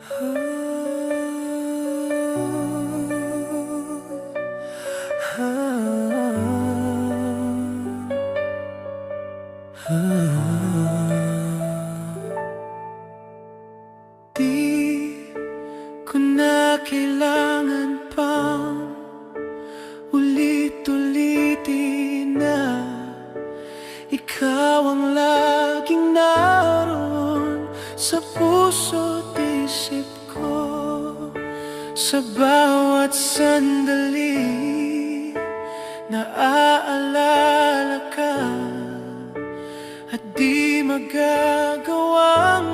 Di ko na kailangan pang ulit-ulitin na ikaw ang laging naroon sa puso't isip ko. Sa bawat sandali naaalala ka at di magagawang